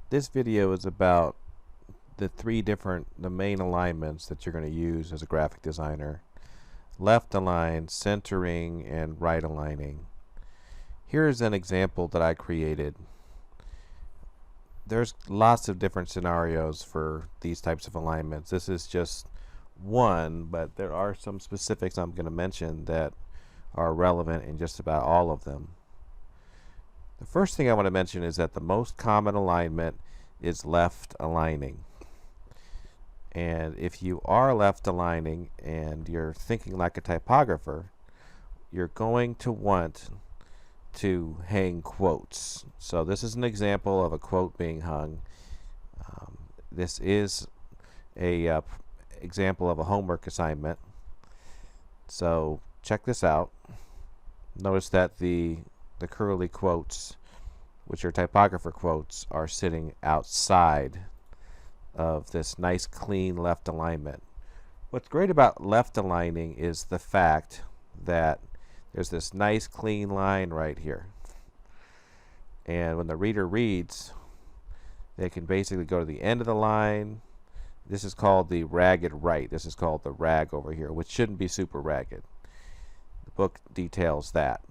This video is about the the main alignments that you're going to use as a graphic designer. Left align, centering, and right aligning. Here's an example that I created. There's lots of different scenarios for these types of alignments. This is just one, but there are some specifics I'm going to mention that are relevant in just about all of them. The first thing I want to mention is that the most common alignment is left aligning. And if you are left aligning and you're thinking like a typographer, you're going to want to hang quotes. So this is an example of a quote being hung. This is a example of a homework assignment. So check this out. Notice that the curly quotes, which are typographer quotes, are sitting outside of this nice clean left alignment. What's great about left aligning is the fact that there's this nice clean line right here. And when the reader reads, they can basically go to the end of the line. This is called the ragged right. This is called the rag over here, which shouldn't be super ragged. The book details that.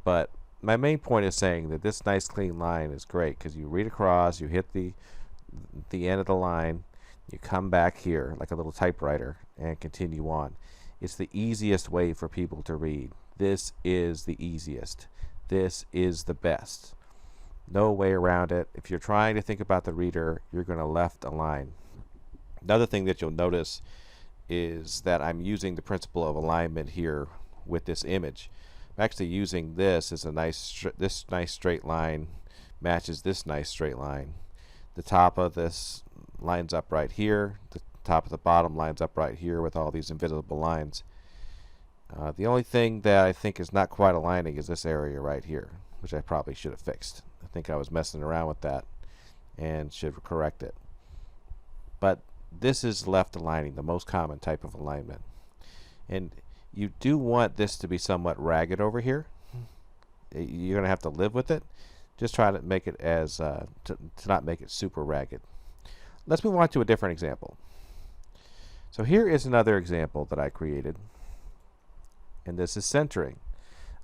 But my main point is saying that this nice clean line is great because you read across, you hit the end of the line, you come back here like a little typewriter and continue on. It's the easiest way for people to read. This is the easiest. This is the best. No way around it. If you're trying to think about the reader, you're going to left align. Another thing that you'll notice is that I'm using the principle of alignment here with this image. I'm actually using this as a this nice straight line matches this nice straight line. The top of this lines up right here. The top of the bottom lines up right here with all these invisible lines. The only thing that I think is not quite aligning is this area right here, which I probably should have fixed. I think I was messing around with that and should correct it. But this is left aligning, the most common type of alignment. And you do want this to be somewhat ragged over here. You're going to have to live with it. Just try to make it as to not make it super ragged. Let's move on to a different example. So here is another example that I created, and this is centering.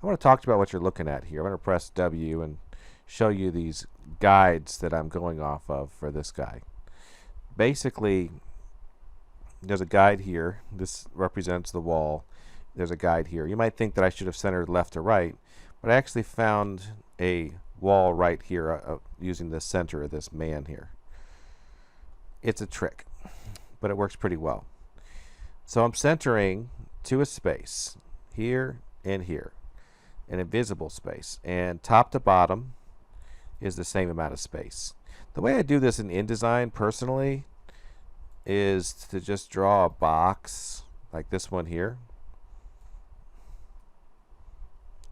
I want to talk about what you're looking at here. I'm going to press W and show you these guides that I'm going off of for this guy. Basically, there's a guide here. This represents the wall. There's a guide here. You might think that I should have centered left to right, but I actually found a wall right here using the center of this man here. It's a trick, but it works pretty well. So I'm centering to a space here and here, an invisible space, and top to bottom is the same amount of space. The way I do this in InDesign personally is to just draw a box like this one here.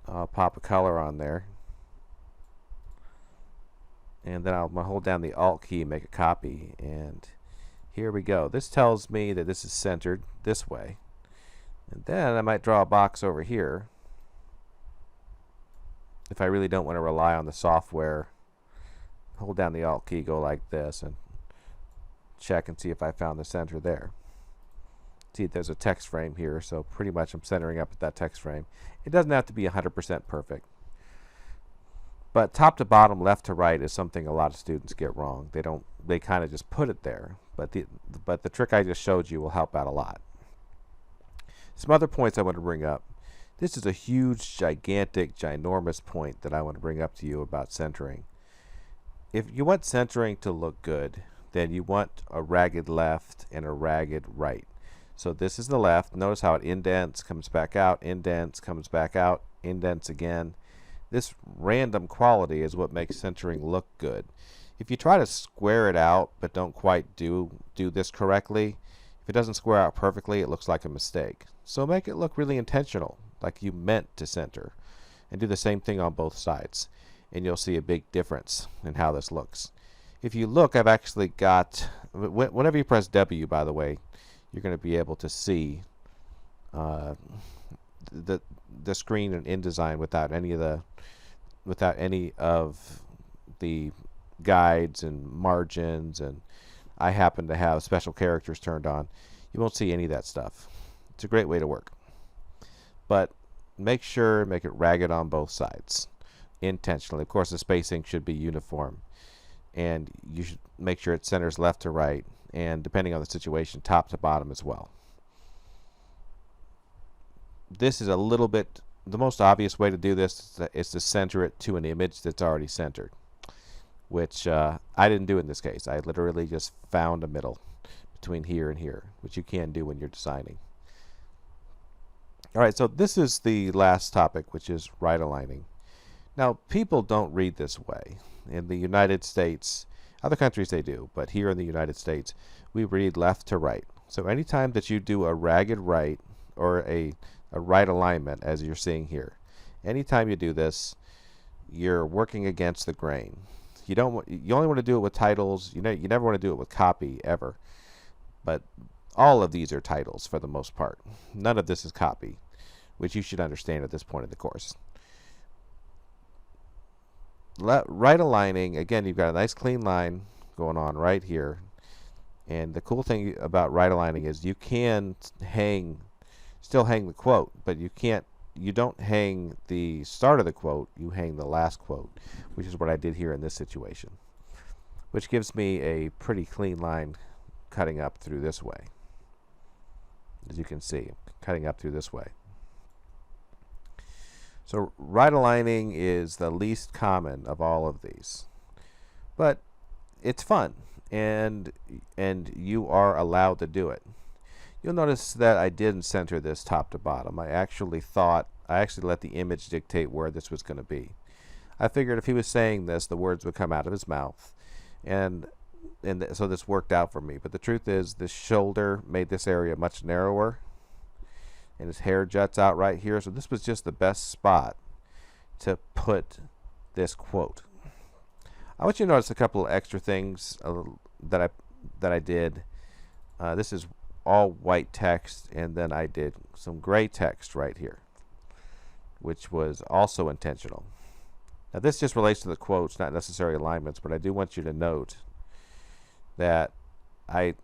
I'll pop a color on there, and then I'll hold down the Alt key and make a copy, and here we go. This tells me that this is centered this way, and then I might draw a box over here if I really don't want to rely on the software. Hold down the Alt key, go like this, and check and see if I found the center there. See, there's a text frame here, so pretty much I'm centering up at that text frame. It doesn't have to be 100% perfect. But top to bottom, left to right is something a lot of students get wrong. They kind of just put it there. But the trick I just showed you will help out a lot. Some other points I want to bring up. This is a huge, gigantic, ginormous point that I want to bring up to you about centering. If you want centering to look good, then you want a ragged left and a ragged right. So this is the left. Notice how it indents, comes back out, indents, comes back out, indents again. This random quality is what makes centering look good. If you try to square it out but don't quite do this correctly, if it doesn't square out perfectly, it looks like a mistake. So make it look really intentional, like you meant to center. And do the same thing on both sides, and you'll see a big difference in how this looks. If you look, I've actually got, whenever you press W, by the way, you're going to be able to see the screen in InDesign without any of the guides and margins, and I happen to have special characters turned on, you won't see any of that stuff. It's a great way to work. But make it ragged on both sides intentionally. Of course, the spacing should be uniform, and you should make sure it centers left to right, and depending on the situation, top to bottom as well. This is a little bit, the most obvious way to do this is to center it to an image that's already centered, which I didn't do in this case. I literally just found a middle between here and here, which you can do when you're designing. All right, so this is the last topic, which is right aligning. Now, people don't read this way. In the United States, other countries they do, but here in the United States, we read left to right. So anytime that you do a ragged right or a right alignment, as you're seeing here, anytime you do this, you're working against the grain. You only want to do it with titles. You never want to do it with copy ever. But all of these are titles for the most part. None of this is copy, which you should understand at this point in the course. Right aligning, again, you've got a nice clean line going on right here. And the cool thing about right aligning is you can still hang the quote, but you don't hang the start of the quote, you hang the last quote, which is what I did here in this situation, which gives me a pretty clean line cutting up through this way. As you can see, cutting up through this way. So right aligning is the least common of all of these, but it's fun, and you are allowed to do it. You'll notice that I didn't center this top to bottom. I actually let the image dictate where this was going to be. I figured if he was saying this, the words would come out of his mouth, and so this worked out for me. But the truth is, this shoulder made this area much narrower, and his hair juts out right here. So this was just the best spot to put this quote. I want you to notice a couple of extra things that I did. This is all white text, and then I did some gray text right here, which was also intentional. Now this just relates to the quotes, not necessarily alignments, but I do want you to note that I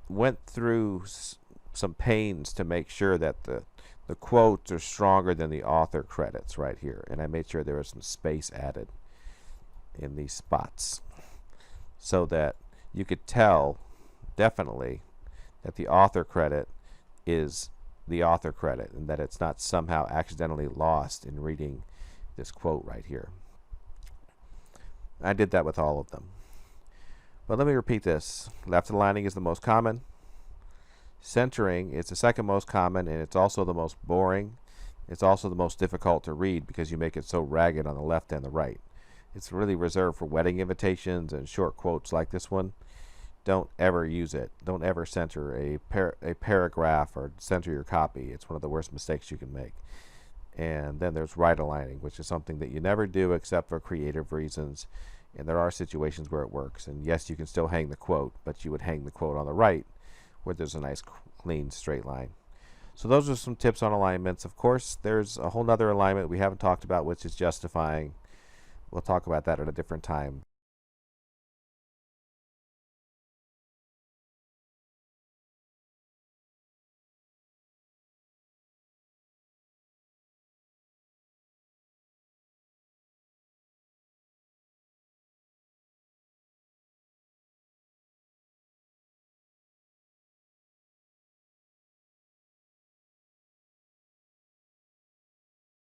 went through some pains to make sure that the quotes are stronger than the author credits right here, and I made sure there was some space added in these spots so that you could tell definitely that the author credit is the author credit, and that it's not somehow accidentally lost in reading this quote right here. I did that with all of them. But let me repeat this. Left aligning is the most common. Centering is the second most common, and it's also the most boring. It's also the most difficult to read because you make it so ragged on the left and the right. It's really reserved for wedding invitations and short quotes like this one. Don't ever use it. Don't ever center a paragraph or center your copy. It's one of the worst mistakes you can make. And then there's right aligning, which is something that you never do except for creative reasons. And there are situations where it works. And yes, you can still hang the quote, but you would hang the quote on the right where there's a nice clean straight line. So those are some tips on alignments. Of course, there's a whole nother alignment we haven't talked about, which is justifying. We'll talk about that at a different time.